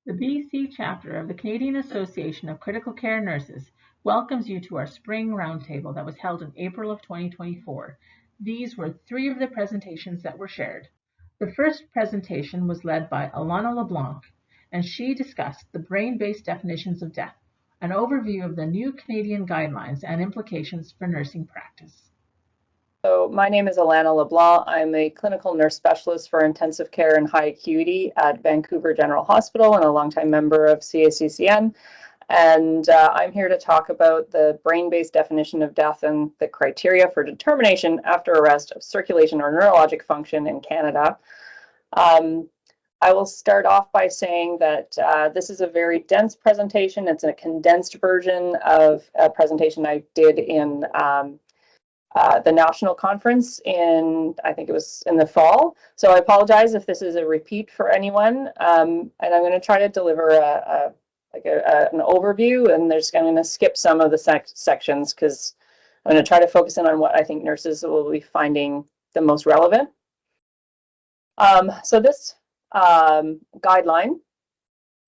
The BC chapter of the Canadian Association of Critical Care Nurses welcomes you to our spring roundtable that was held in April of 2024. These were three of the presentations that were shared. The first presentation was led by Allana LeBlanc, and she discussed the brain-based definitions of death, an overview of the new Canadian guidelines and implications for nursing practice. So my name is Allana LeBlanc. I'm a clinical nurse specialist for intensive care and high acuity at Vancouver General Hospital and a longtime member of CACCN. And I'm here to talk about the brain-based definition of death and the criteria for determination after arrest of circulation or neurologic function in Canada. I will start off by saying that this is a very dense presentation. It's a condensed version of a presentation I did in the national conference I think it was in the fall. So I apologize if this is a repeat for anyone. And I'm going to try to deliver an overview, and I'm going to skip some of the sections because I'm going to try to focus in on what I think nurses will be finding the most relevant. So this guideline,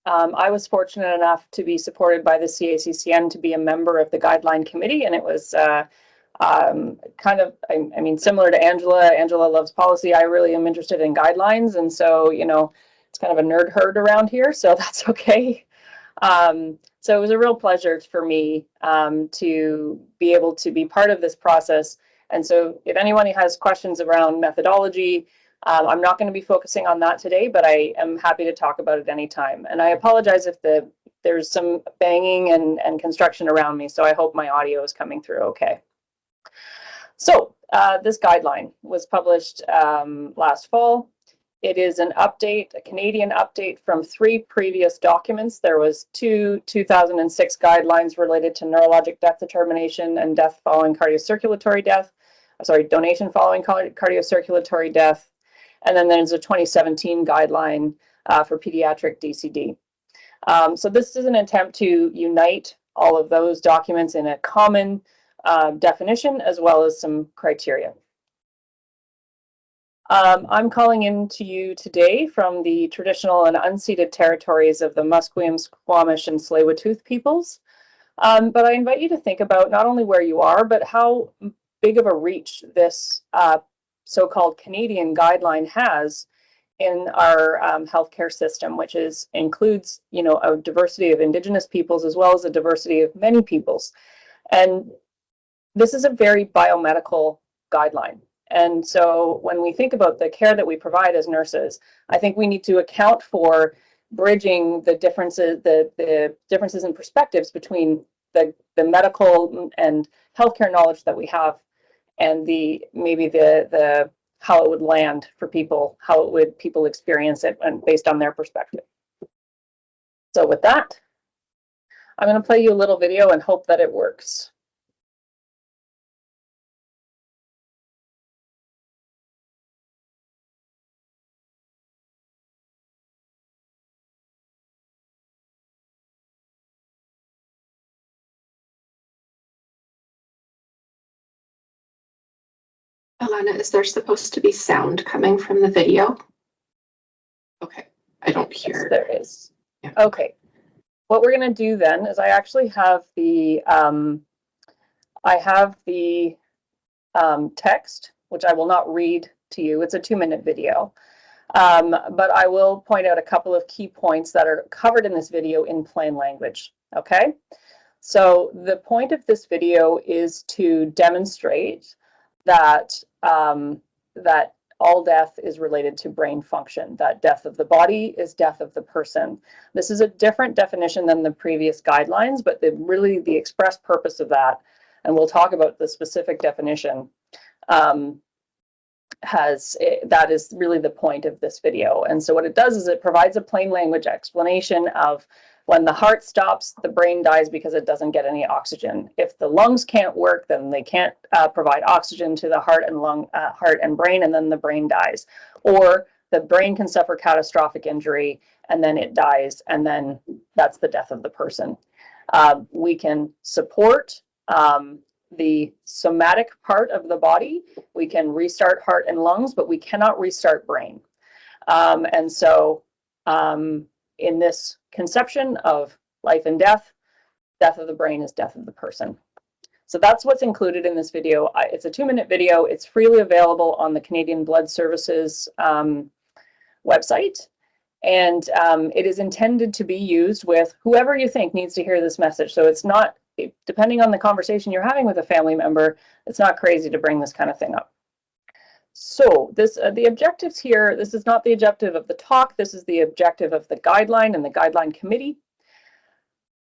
I was fortunate enough to be supported by the CACCN to be a member of the guideline committee, and it was kind of, I mean, similar to Angela. Angela loves policy. I really am interested in guidelines, and so, you know, it's kind of a nerd herd around here, so that's okay. So it was a real pleasure for me to be able to be part of this process. And so if anyone has questions around methodology, I'm not going to be focusing on that today, but I am happy to talk about it anytime. And I apologize if there's some banging and construction around me, so I hope my audio is coming through okay. So this guideline was published last fall. It is an update, a Canadian update from 3 previous documents. There was 2 2006 guidelines related to neurologic death determination and death following cardiocirculatory death. Sorry, donation following cardiocirculatory death. And then there's a 2017 guideline for pediatric DCD. So this is an attempt to unite all of those documents in a common definition as well as some criteria. I'm calling in to you today from the traditional and unceded territories of the Musqueam, Squamish, and Tsleil-Waututh peoples. But I invite you to think about not only where you are, but how big of a reach this so-called Canadian guideline has in our healthcare system, which includes, you know, a diversity of Indigenous peoples as well as a diversity of many peoples. And this is a very biomedical guideline. And so when we think about the care that we provide as nurses, I think we need to account for bridging the differences in perspectives between the medical and healthcare knowledge that we have and maybe the how it would land for people, how people experience it, and based on their perspective. So with that, I'm going to play you a little video and hope that it works. Allana, is there supposed to be sound coming from the video? Okay, I don't hear. Yes, there is. Yeah. Okay, what we're going to do then is I actually have the text, which I will not read to you. It's a 2-minute video, but I will point out a couple of key points that are covered in this video in plain language. Okay, so the point of this video is to demonstrate that that all death is related to brain function, that death of the body is death of the person. This is a different definition than the previous guidelines, but really the express purpose of that, and we'll talk about the specific definition, that is really the point of this video. And so what it does is it provides a plain language explanation of when the heart stops, the brain dies because it doesn't get any oxygen. If the lungs can't work, then they can't provide oxygen to the heart and brain, and then the brain dies. Or the brain can suffer catastrophic injury, and then it dies, and then that's the death of the person. We can support the somatic part of the body. We can restart heart and lungs, but we cannot restart brain. And so in this conception of life and death, death of the brain is death of the person. So that's what's included in this video. It's a 2-minute video. It's freely available on the Canadian Blood Services website. And it is intended to be used with whoever you think needs to hear this message. So it's not, depending on the conversation you're having with a family member, it's not crazy to bring this kind of thing up. So this, the objectives here, this is not the objective of the talk, this is the objective of the guideline and the guideline committee,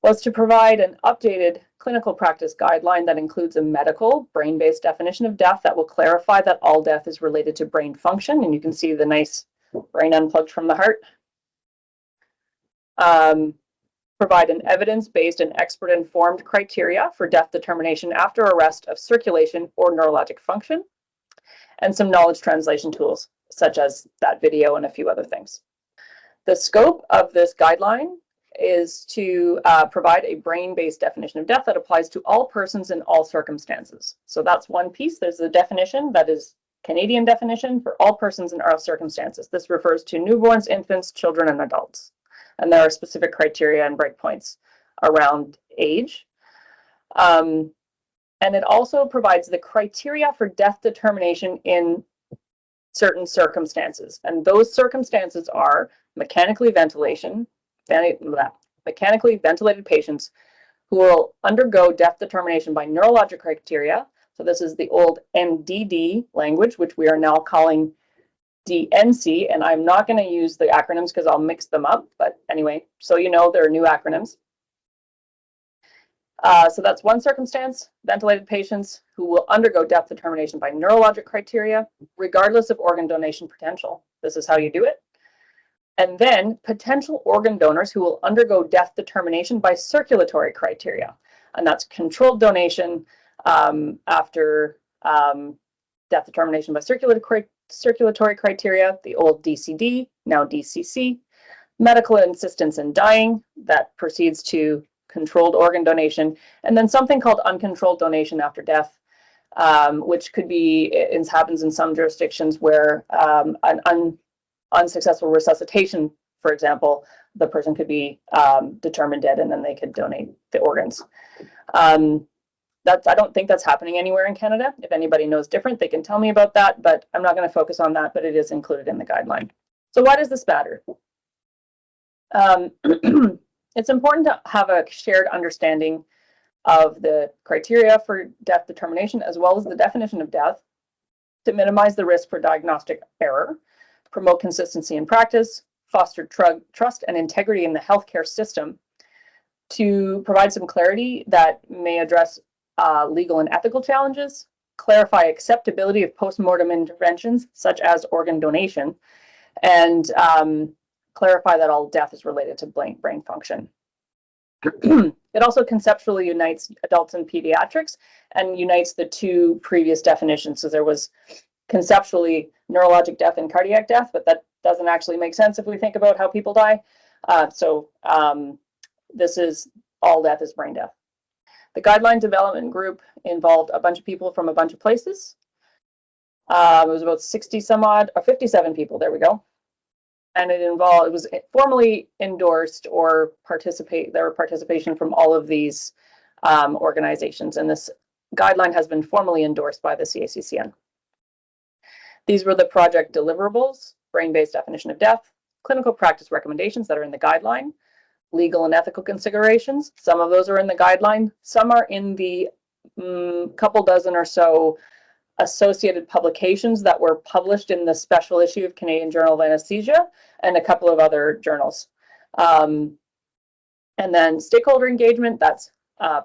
was to provide an updated clinical practice guideline that includes a medical brain-based definition of death that will clarify that all death is related to brain function. And you can see the nice brain unplugged from the heart. Provide an evidence-based and expert-informed criteria for death determination after arrest of circulation or neurologic function, and some knowledge translation tools, such as that video and a few other things. The scope of this guideline is to provide a brain-based definition of death that applies to all persons in all circumstances. So that's one piece. There's the definition that is Canadian definition for all persons in all circumstances. This refers to newborns, infants, children, and adults. And there are specific criteria and breakpoints around age. And it also provides the criteria for death determination in certain circumstances. And those circumstances are mechanically ventilated patients who will undergo death determination by neurologic criteria. So this is the old MDD language, which we are now calling DNC, and I'm not going to use the acronyms because I'll mix them up, but anyway, so you know there are new acronyms. So that's one circumstance, ventilated patients who will undergo death determination by neurologic criteria, regardless of organ donation potential. This is how you do it. And then potential organ donors who will undergo death determination by circulatory criteria. And that's controlled donation after death determination by circulatory criteria, the old DCD, now DCC, medical assistance in dying, that proceeds to controlled organ donation, and then something called uncontrolled donation after death, which could be, it happens in some jurisdictions where an unsuccessful resuscitation, for example, the person could be determined dead and then they could donate the organs. I don't think that's happening anywhere in Canada. If anybody knows different, they can tell me about that, but I'm not going to focus on that, but it is included in the guideline. So why does this matter? It's important to have a shared understanding of the criteria for death determination, as well as the definition of death, to minimize the risk for diagnostic error, promote consistency in practice, foster trust and integrity in the healthcare system, to provide some clarity that may address legal and ethical challenges, clarify acceptability of post-mortem interventions, such as organ donation, and clarify that all death is related to brain function. It also conceptually unites adults and pediatrics and unites the two previous definitions. So there was conceptually neurologic death and cardiac death, but that doesn't actually make sense if we think about how people die. This is all death is brain death. The guideline development group involved a bunch of people from a bunch of places. It was about 60 some odd, or 57 people, there we go. And it was formally endorsed or there were participation from all of these organizations. And this guideline has been formally endorsed by the CACCN. These were the project deliverables, brain-based definition of death, clinical practice recommendations that are in the guideline, legal and ethical considerations. Some of those are in the guideline. Some are in the couple dozen or so associated publications that were published in the special issue of Canadian Journal of Anesthesia and a couple of other journals. And then stakeholder engagement, that's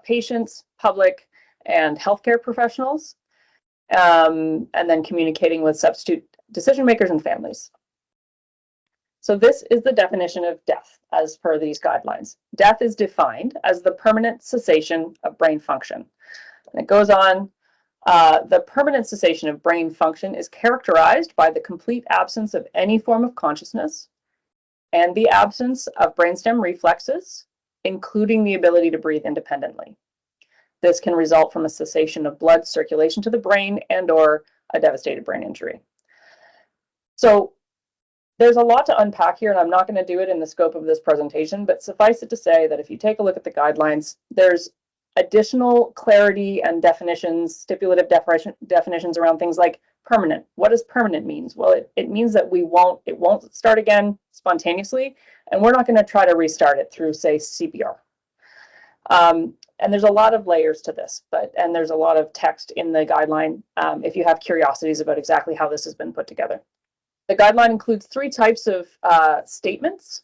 patients, public, and healthcare professionals. And then communicating with substitute decision makers and families. So this is the definition of death as per these guidelines. Death is defined as the permanent cessation of brain function. And it goes on, the permanent cessation of brain function is characterized by the complete absence of any form of consciousness and the absence of brainstem reflexes, including the ability to breathe independently. This can result from a cessation of blood circulation to the brain and/or a devastated brain injury. So There's a lot to unpack here, and I'm not going to do it in the scope of this presentation, but suffice it to say that if you take a look at the guidelines, there's additional clarity and definitions, stipulative definitions around things like permanent. What does permanent means? Well, it means that it won't start again spontaneously, and we're not going to try to restart it through, say, CPR. And there's a lot of layers to this, and there's a lot of text in the guideline if you have curiosities about exactly how this has been put together. The guideline includes 3 types of statements: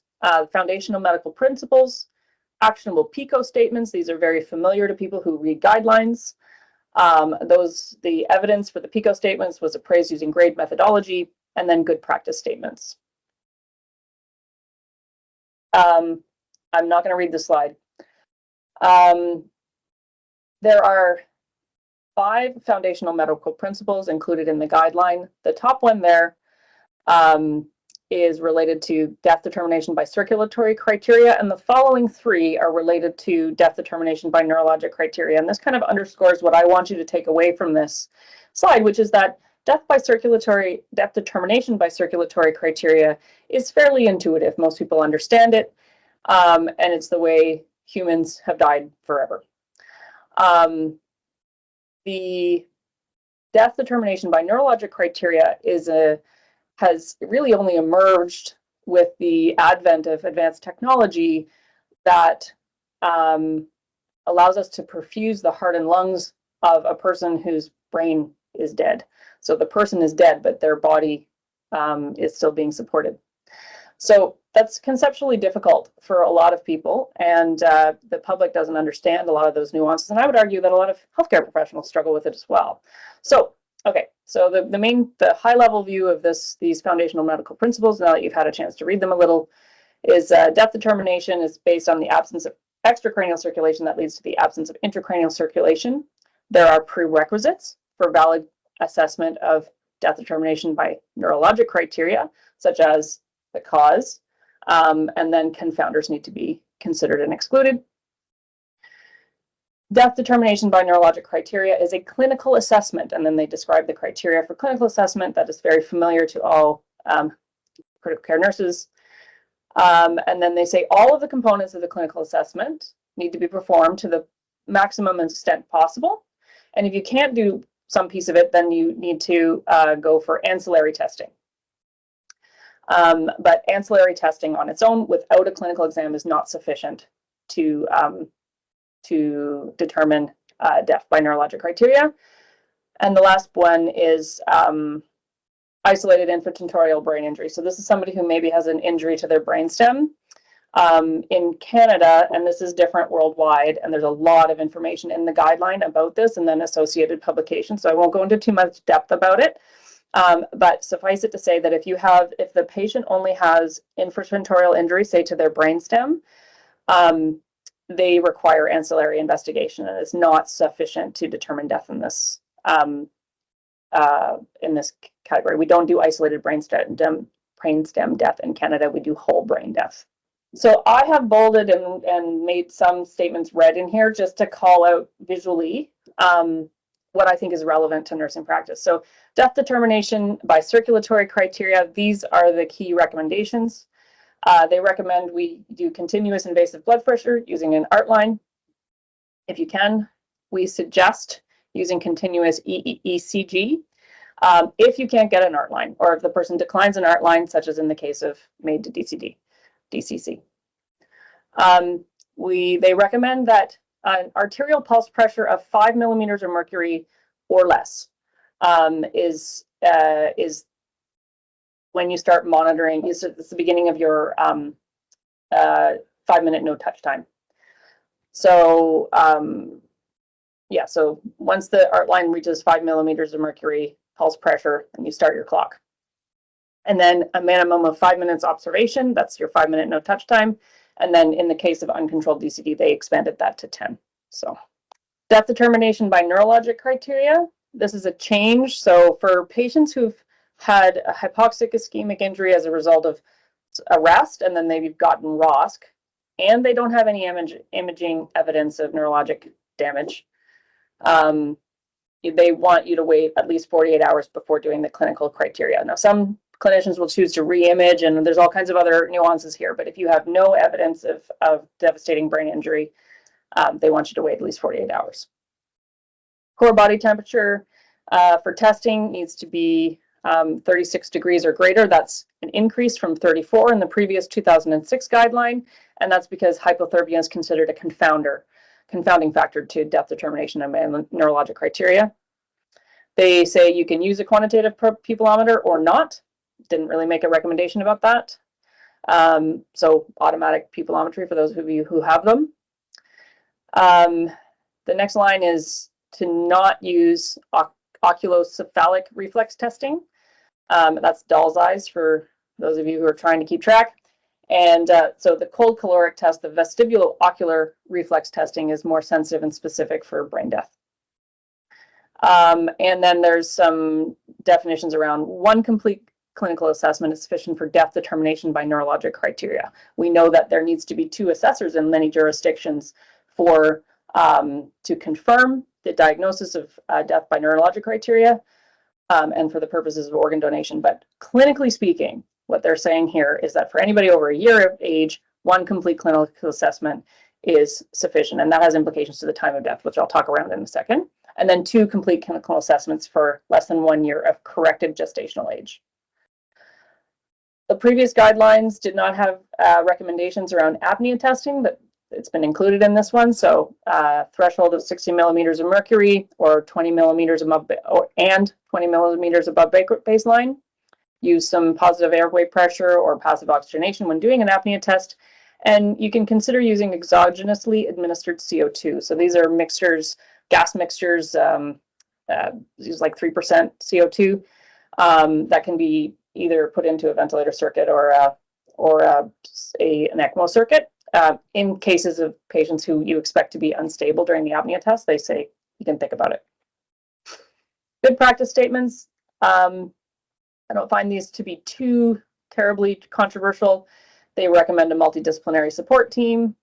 foundational medical principles, actionable PICO statements. These are very familiar to people who read guidelines. The evidence for the PICO statements was appraised using grade methodology, and then good practice statements. I'm not going to read the slide. There are 5 foundational medical principles included in the guideline. The top one there is related to death determination by circulatory criteria, and the following 3 are related to death determination by neurologic criteria. And this kind of underscores what I want you to take away from this slide, which is that death determination by circulatory criteria is fairly intuitive. Most people understand it, and it's the way humans have died forever. The death determination by neurologic criteria has really only emerged with the advent of advanced technology that allows us to perfuse the heart and lungs of a person whose brain is dead. So the person is dead, but their body is still being supported. So that's conceptually difficult for a lot of people, and the public doesn't understand a lot of those nuances. And I would argue that a lot of healthcare professionals struggle with it as well. So, okay, so the high-level view of these foundational medical principles, now that you've had a chance to read them a little, is death determination is based on the absence of extracranial circulation that leads to the absence of intracranial circulation. There are prerequisites for valid assessment of death determination by neurologic criteria, such as the cause, and then confounders need to be considered and excluded. Death determination by neurologic criteria is a clinical assessment, and then they describe the criteria for clinical assessment that is very familiar to all critical care nurses. And then they say all of the components of the clinical assessment need to be performed to the maximum extent possible. And if you can't do some piece of it, then you need to go for ancillary testing. But ancillary testing on its own without a clinical exam is not sufficient to determine death by neurologic criteria. And the last one is isolated infantile brain injury. So this is somebody who maybe has an injury to their brainstem. In Canada, and this is different worldwide, and there's a lot of information in the guideline about this and then associated publications, so I won't go into too much depth about it. But suffice it to say that if the patient only has infantile injury, say to their brainstem, they require ancillary investigation, and it's not sufficient to determine death in this category. We don't do isolated brainstem death in Canada. We do whole brain death. So I have bolded and made some statements red in here just to call out visually what I think is relevant to nursing practice. So death determination by circulatory criteria, these are the key recommendations. They recommend we do continuous invasive blood pressure using an art line. If you can, we suggest using continuous ECG. If you can't get an art line, or if the person declines an art line, such as in the case of MAID to DCC. They recommend that an arterial pulse pressure of 5 millimeters of mercury or less is when you start monitoring. It's the beginning of your 5-minute no touch time. So yeah, so once the art line reaches 5 millimeters of mercury pulse pressure, and you start your clock. And then a minimum of 5 minutes observation, that's your 5-minute no touch time. And then in the case of uncontrolled DCD, they expanded that to 10. So death determination by neurologic criteria, this is a change. So for patients who've had a hypoxic ischemic injury as a result of arrest, and then they've gotten ROSC, and they don't have any imaging evidence of neurologic damage, they want you to wait at least 48 hours before doing the clinical criteria. Now, some clinicians will choose to re-image, and there's all kinds of other nuances here. But if you have no evidence of devastating brain injury, they want you to wait at least 48 hours. Core body temperature for testing needs to be 36 degrees or greater. That's an increase from 34 in the previous 2006 guideline, and that's because hypothermia is considered a confounding factor to death determination and neurologic criteria. They say you can use a quantitative pupillometer or not. Didn't really make a recommendation about that. So automatic pupillometry for those of you who have them. The next line is to not use oculocephalic reflex testing. That's doll's eyes for those of you who are trying to keep track. And so the cold caloric test, the vestibulo-ocular reflex testing, is more sensitive and specific for brain death. And then there's some definitions around one complete clinical assessment is sufficient for death determination by neurologic criteria. We know that there needs to be 2 assessors in many jurisdictions for to confirm the diagnosis of death by neurologic criteria and for the purposes of organ donation. But clinically speaking, what they're saying here is that for anybody over a year of age, 1 complete clinical assessment is sufficient, and that has implications to the time of death, which I'll talk around in a second. And then 2 complete clinical assessments for less than 1 year of corrected gestational age. The previous guidelines did not have recommendations around apnea testing, but it's been included in this one. So threshold of 60 millimeters of mercury or 20 millimeters above, and 20 millimeters above baseline. Use some positive airway pressure or passive oxygenation when doing an apnea test. And you can consider using exogenously administered CO2. So these are mixtures, gas mixtures, use like 3% CO2 that can be either put into a ventilator circuit or an ECMO circuit. In cases of patients who you expect to be unstable during the apnea test, they say you can think about it. Good practice statements. I don't find these to be too terribly controversial. They recommend a multidisciplinary support team.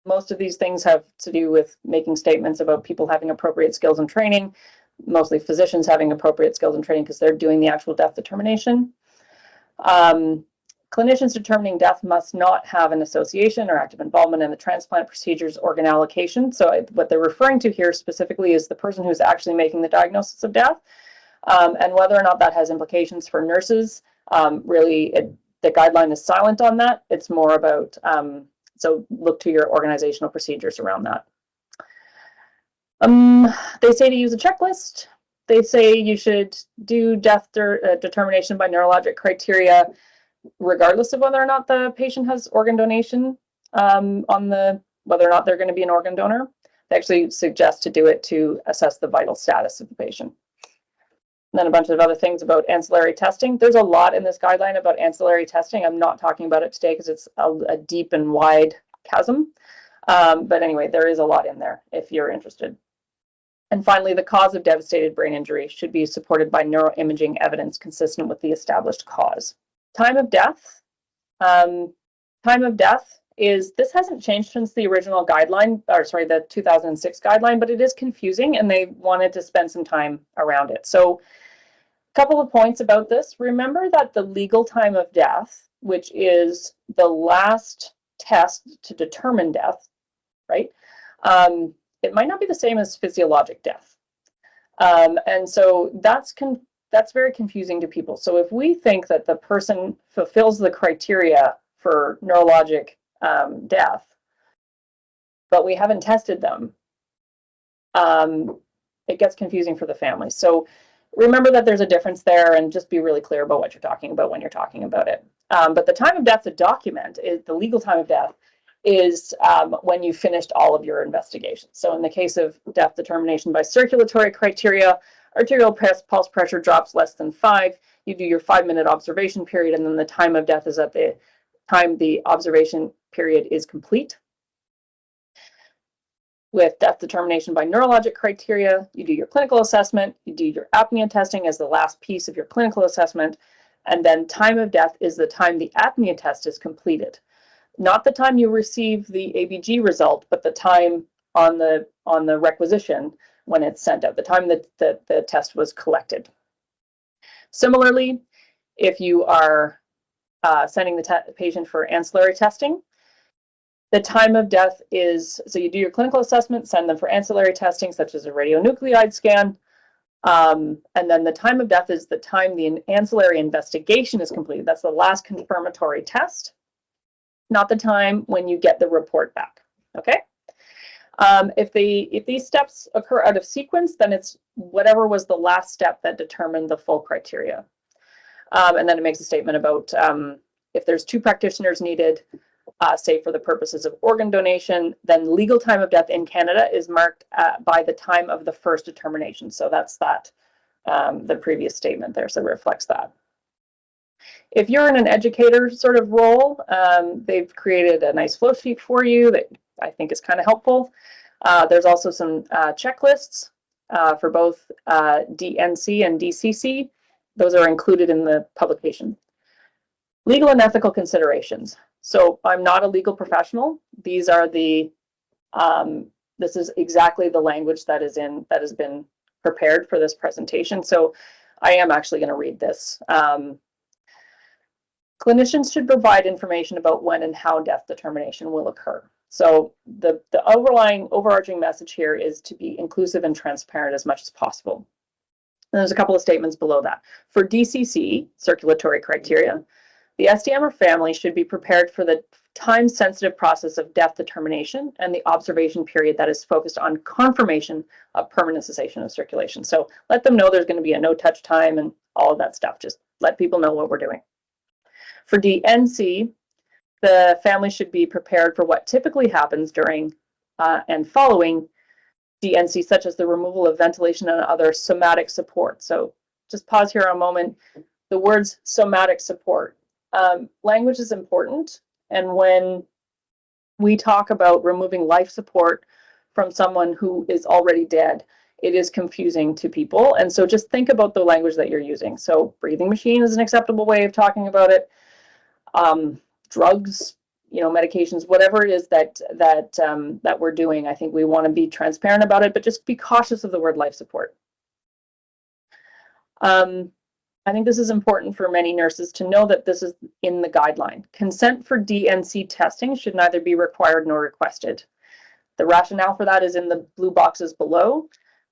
Most of these things have to do with making statements about people having appropriate skills and training, mostly physicians having appropriate skills and training because they're doing the actual death determination. Clinicians determining death must not have an association or active involvement in the transplant procedures organ allocation. So what they're referring to here specifically is the person who's actually making the diagnosis of death, and whether or not that has implications for nurses. The guideline is silent on that. It's more about, so look to your organizational procedures around that. They say to use a checklist. They say you should do death determination by neurologic criteria regardless of whether or not the patient has organ donation, whether or not they're going to be an organ donor. They actually suggest to do it to assess the vital status of the patient. And then a bunch of other things about ancillary testing. There's a lot in this guideline about ancillary testing. I'm not talking about it today because it's a deep and wide chasm. But anyway, there is a lot in there if you're interested. And finally, the cause of devastated brain injury should be supported by neuroimaging evidence consistent with the established cause. Time of death. Time of death is, this hasn't changed since the original guideline, or sorry, the 2006 guideline, but it is confusing and they wanted to spend some time around it. So a couple of points about this. Remember that the legal time of death, which is the last test to determine death, right? It might not be the same as physiologic death. And so that's very confusing to people. So if we think that the person fulfills the criteria for neurologic death, but we haven't tested them, it gets confusing for the family. So remember that there's a difference there and just be really clear about what you're talking about when you're talking about it. But the time of death to document is the legal time of death is when you finished all of your investigations. So in the case of death determination by circulatory criteria, arterial pulse pressure drops less than 5, you do your 5-minute observation period, and then the time of death is at the time the observation period is complete. With death determination by neurologic criteria, you do your clinical assessment, you do your apnea testing as the last piece of your clinical assessment, and then time of death is the time the apnea test is completed. Not the time you receive the ABG result, but the time on the requisition when it's sent out, the time that the test was collected. Similarly, if you are sending the patient for ancillary testing. The time of death is, so you do your clinical assessment, send them for ancillary testing, such as a radionuclide scan, and then the time of death is the time the ancillary investigation is completed. That's the last confirmatory test, not the time when you get the report back, okay? If these steps occur out of sequence, then it's whatever was the last step that determined the full criteria. And then it makes a statement about if there's 2 practitioners needed, say for the purposes of organ donation, then legal time of death in Canada is marked by the time of the first determination. So that's that, the previous statement there, so it reflects that. If you're in an educator sort of role, they've created a nice flow sheet for you that I think is kind of helpful. There's also some checklists for both DNC and DCC. Those are included in the publication. Legal and ethical considerations. So I'm not a legal professional. These are the, this is exactly the language that has been prepared for this presentation. So I am actually going to read this. Clinicians should provide information about when and how death determination will occur. So the overarching message here is to be inclusive and transparent as much as possible. And there's a couple of statements below that. For DCC, circulatory criteria, the SDM or family should be prepared for the time-sensitive process of death determination and the observation period that is focused on confirmation of permanent cessation of circulation. So let them know there's going to be a no-touch time and all of that stuff. Just let people know what we're doing. For DNC, the family should be prepared for what typically happens during and following DNC, such as the removal of ventilation and other somatic support. So just pause here a moment. The words somatic support. Language is important, and when we talk about removing life support from someone who is already dead, it is confusing to people. And so just think about the language that you're using. So breathing machine is an acceptable way of talking about it. Drugs, you know, medications, whatever it is that we're doing, I think we want to be transparent about it, but just be cautious of the word life support. I think this is important for many nurses to know that this is in the guideline. Consent for DNC testing should neither be required nor requested. The rationale for that is in the blue boxes below.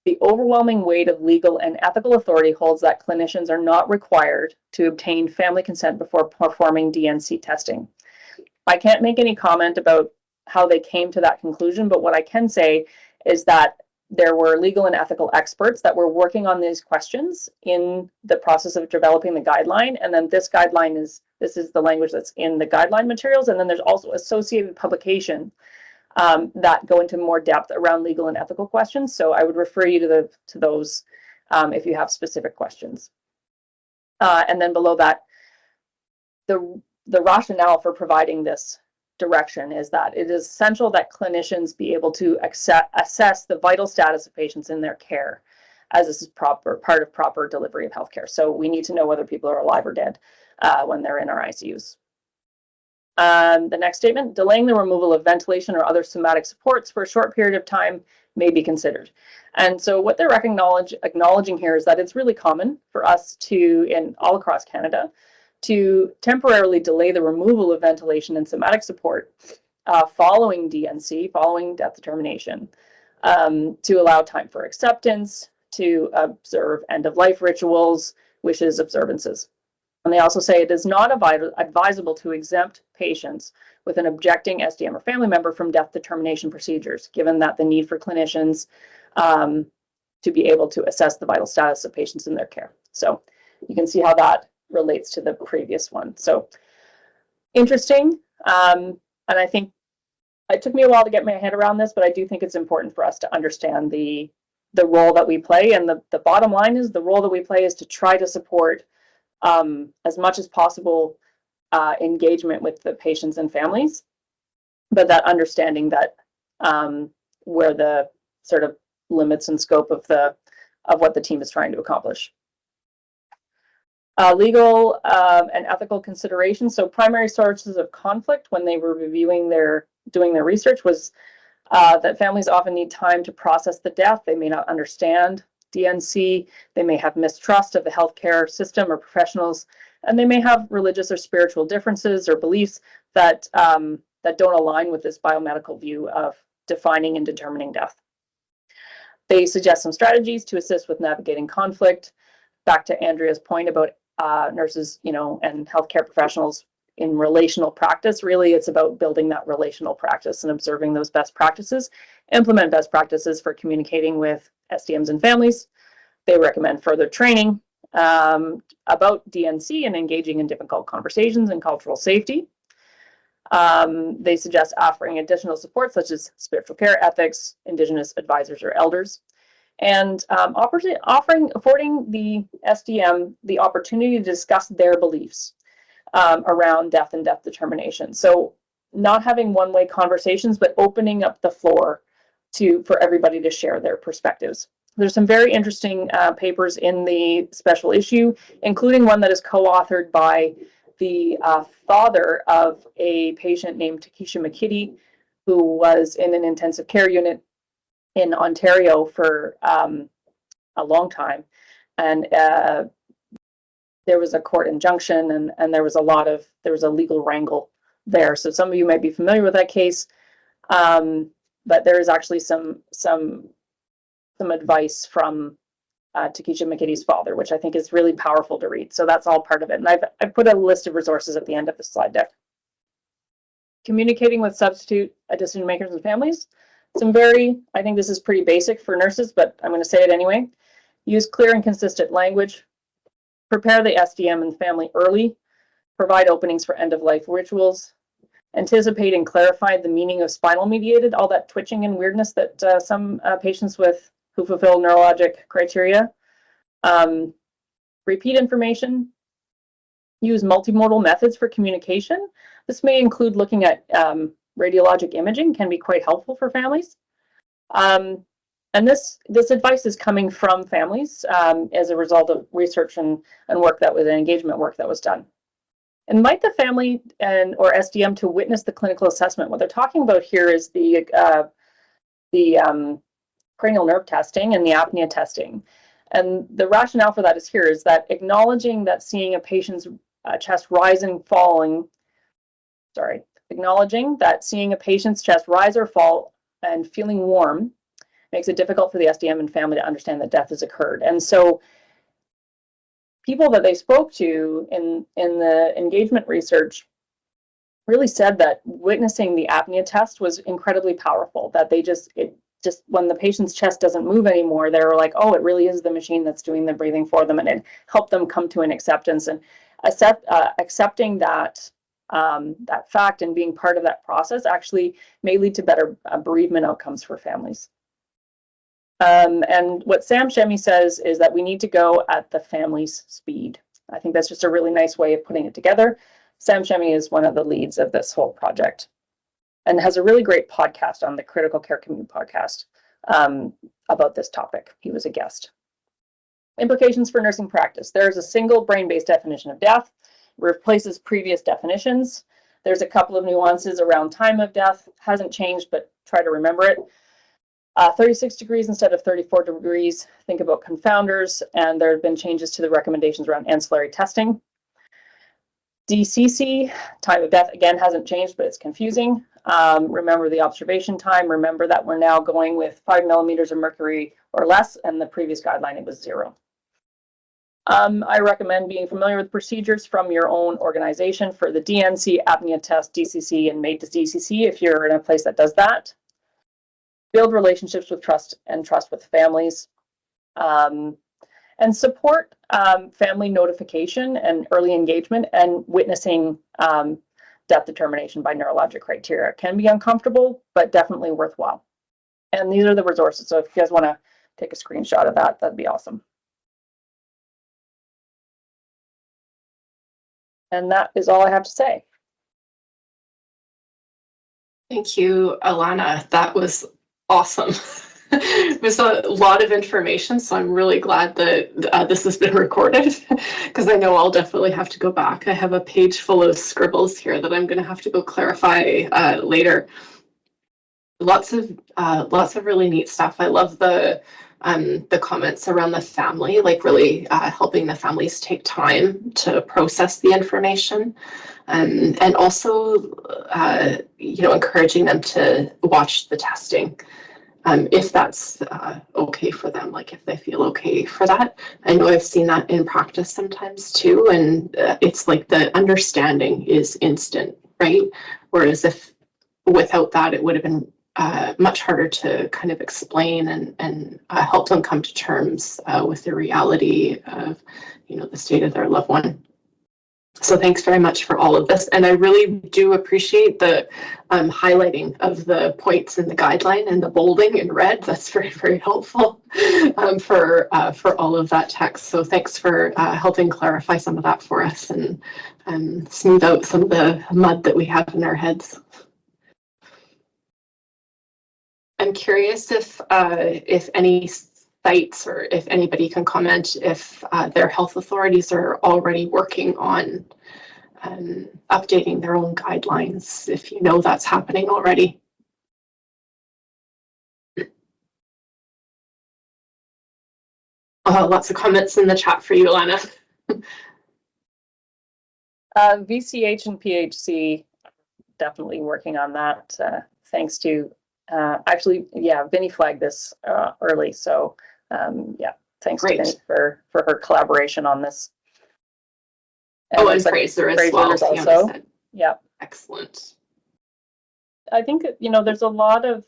The overwhelming weight of legal and ethical authority holds that clinicians are not required to obtain family consent before performing DNC testing. I can't make any comment about how they came to that conclusion, but what I can say is that there were legal and ethical experts that were working on these questions in the process of developing the guideline. And then this guideline is, this is the language that's in the guideline materials. And then there's also associated publication that go into more depth around legal and ethical questions. So I would refer you to those if you have specific questions. And then below that, the rationale for providing this direction is that it is essential that clinicians be able to assess the vital status of patients in their care, as this is part of proper delivery of healthcare. So we need to know whether people are alive or dead when they're in our ICUs. The next statement, delaying the removal of ventilation or other somatic supports for a short period of time may be considered. And so what they're acknowledging here is that it's really common for us to, in all across Canada, to temporarily delay the removal of ventilation and somatic support following DNC, following death determination, to allow time for acceptance, to observe end-of-life rituals, wishes, observances. And they also say it is not advisable to exempt patients with an objecting SDM or family member from death determination procedures, given that the need for clinicians to be able to assess the vital status of patients in their care. So you can see how that relates to the previous one. So interesting. And I think it took me a while to get my head around this, but I do think it's important for us to understand the role that we play. And the bottom line is the role that we play is to try to support as much as possible engagement with the patients and families, but that understanding that where the sort of limits and scope of what the team is trying to accomplish. Legal and ethical considerations. So primary sources of conflict when they were doing their research was that families often need time to process the death. They may not understand DNC. They may have mistrust of the healthcare system or professionals. and they may have religious or spiritual differences or beliefs that, that don't align with this biomedical view of defining and determining death. They suggest some strategies to assist with navigating conflict. Back to Andrea's point about nurses, and healthcare professionals in relational practice. Really, it's about building that relational practice and observing those best practices. Implement best practices for communicating with SDMs and families. They recommend further training about DNC and engaging in difficult conversations and cultural safety. They suggest offering additional support such as spiritual care, ethics, Indigenous advisors or elders, and affording the SDM the opportunity to discuss their beliefs around death and death determination. So not having one-way conversations, but opening up the floor for everybody to share their perspectives. There's some very interesting papers in the special issue, including one that is co-authored by the father of a patient named Takesha McKitty, who was in an intensive care unit in Ontario for a long time. And there was a court injunction and there was a legal wrangle there. So some of you might be familiar with that case. But there is actually some advice from Takesha McKitty's father, which I think is really powerful to read. So that's all part of it. And I've put a list of resources at the end of the slide deck. Communicating with substitute decision makers and families. I think this is pretty basic for nurses, but I'm going to say it anyway. Use clear and consistent language. Prepare the SDM and family early. Provide openings for end-of-life rituals. Anticipate and clarify the meaning of spinal mediated, all that twitching and weirdness that some patients who fulfill neurologic criteria. Repeat information. Use multimodal methods for communication. This may include looking at radiologic imaging, can be quite helpful for families. And this advice is coming from families as a result of research and work that was engagement work that was done. Invite the family or SDM to witness the clinical assessment. What they're talking about here is the cranial nerve testing and the apnea testing. And the rationale for that is that acknowledging that seeing a patient's chest rise and falling, acknowledging that seeing a patient's chest rise or fall and feeling warm makes it difficult for the SDM and family to understand that death has occurred. And so people that they spoke to in the engagement research really said that witnessing the apnea test was incredibly powerful, that just when the patient's chest doesn't move anymore, they were like, oh, it really is the machine that's doing the breathing for them, and it helped them come to an acceptance. And accepting that fact and being part of that process actually may lead to better bereavement outcomes for families. And what Sam Shemy says is that we need to go at the family's speed. I think that's just a really nice way of putting it together. Sam Shemy is one of the leads of this whole project and has a really great podcast on the Critical Care Community podcast about this topic. He was a guest. Implications for nursing practice. There's a single brain-based definition of death, replaces previous definitions. There's a couple of nuances around time of death, hasn't changed, but try to remember it. 36 degrees instead of 34 degrees. Think about confounders, and there have been changes to the recommendations around ancillary testing. DCC, time of death, again, hasn't changed, but it's confusing. Remember the observation time. Remember that we're now going with 5 millimeters of mercury or less, and the previous guideline, it was 0. I recommend being familiar with procedures from your own organization for the DNC, apnea test, DCC, and made to DCC if you're in a place that does that. Build relationships with trust with families. And support family notification and early engagement and witnessing death determination by neurologic criteria. It can be uncomfortable, but definitely worthwhile. And these are the resources. So if you guys want to take a screenshot of that, that'd be awesome. And that is all I have to say. Thank you, Allana. That was awesome. It was a lot of information, so I'm really glad that this has been recorded, because I know I'll definitely have to go back. I have a page full of scribbles here that I'm going to have to go clarify later. lots of really neat stuff. I love the comments around the family, like really helping the families take time to process the information, and also encouraging them to watch the testing. If that's okay for them, like if they feel okay for that. I know I've seen that in practice sometimes too, and it's like the understanding is instant, right? Whereas if without that, it would have been much harder to kind of explain and help them come to terms with the reality of, the state of their loved one. So thanks very much for all of this. And I really do appreciate the highlighting of the points in the guideline and the bolding in red. That's very, very helpful for all of that text. So thanks for helping clarify some of that for us and smooth out some of the mud that we have in our heads. I'm curious if any sites or if anybody can comment if their health authorities are already working on updating their own guidelines, if you know that's happening already. Lots of comments in the chat for you, Allana. VCH and PHC definitely working on that. Thanks to Vinny flagged this early, so thanks Great. to Vinny for her collaboration on this. And Fraser as well. Also. Yeah. Excellent. I think there's a lot of.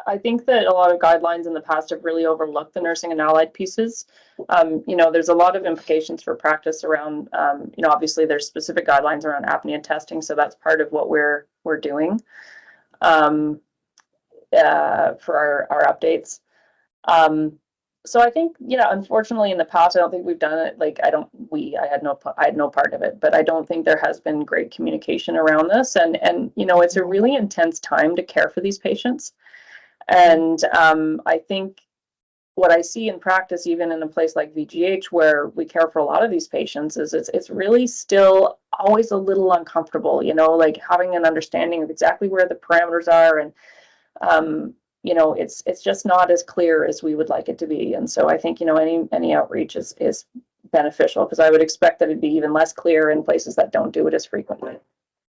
I think that a lot of guidelines in the past have really overlooked the nursing and allied pieces. There's a lot of implications for practice around. Obviously there's specific guidelines around apnea testing, so that's part of what we're doing. For our updates. So I think, unfortunately in the past, I don't think we've done it. Like, I had no part of it, but I don't think there has been great communication around this. And it's a really intense time to care for these patients. And I think what I see in practice, even in a place like VGH, where we care for a lot of these patients, is it's really still always a little uncomfortable, like having an understanding of exactly where the parameters are, and it's just not as clear as we would like it to be. And so I think, any outreach is beneficial, because I would expect that it'd be even less clear in places that don't do it as frequently.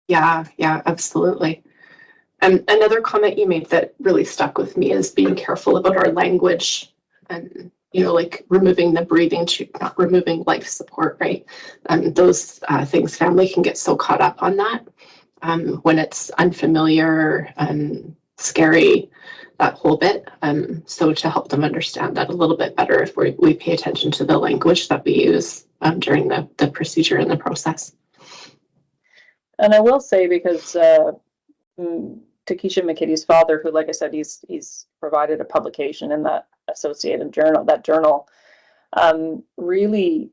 Yeah, absolutely. Another comment you made that really stuck with me is being careful about our language and, like removing the breathing tube, not removing life support, right? Those things, family can get so caught up on that when it's unfamiliar and scary, that whole bit. So to help them understand that a little bit better, if we pay attention to the language that we use during the procedure and the process. And I will say, because Takesha McKitty's father, who, like I said, he's provided a publication in that associated journal, really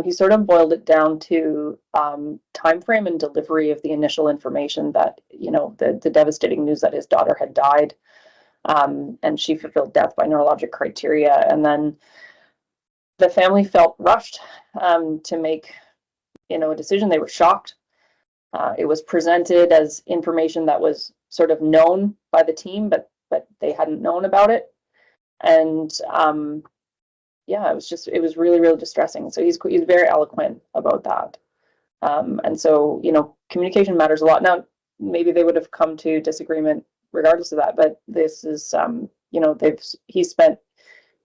he sort of boiled it down to time frame and delivery of the initial information that, the devastating news that his daughter had died, and she fulfilled death by neurologic criteria. And then the family felt rushed to make, a decision. They were shocked. It was presented as information that was sort of known by the team, but they hadn't known about it. And it was really, really distressing. So he's very eloquent about that. And so, communication matters a lot. Now, maybe they would have come to disagreement regardless of that, but this is, he spent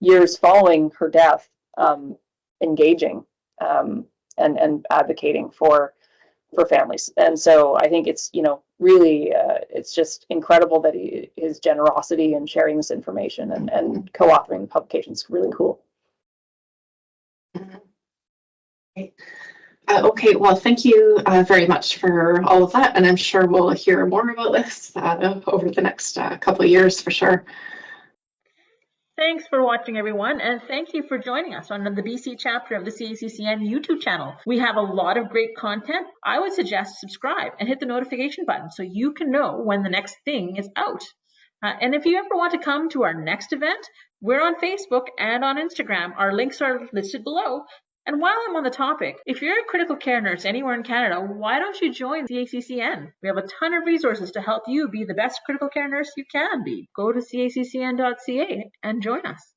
years following her death, engaging and advocating for families. And so I think it's, really, it's just incredible that his generosity in sharing this information and co-authoring the publication is really cool. Okay, well, thank you very much for all of that, and I'm sure we'll hear more about this over the next couple of years for sure. Thanks for watching, everyone, and thank you for joining us on the BC chapter of the CACCN YouTube channel. We have a lot of great content. I would suggest subscribe and hit the notification button so you can know when the next thing is out. And if you ever want to come to our next event, we're on Facebook and on Instagram. Our links are listed below. And while I'm on the topic, if you're a critical care nurse anywhere in Canada, why don't you join CACCN? We have a ton of resources to help you be the best critical care nurse you can be. Go to caccn.ca and join us.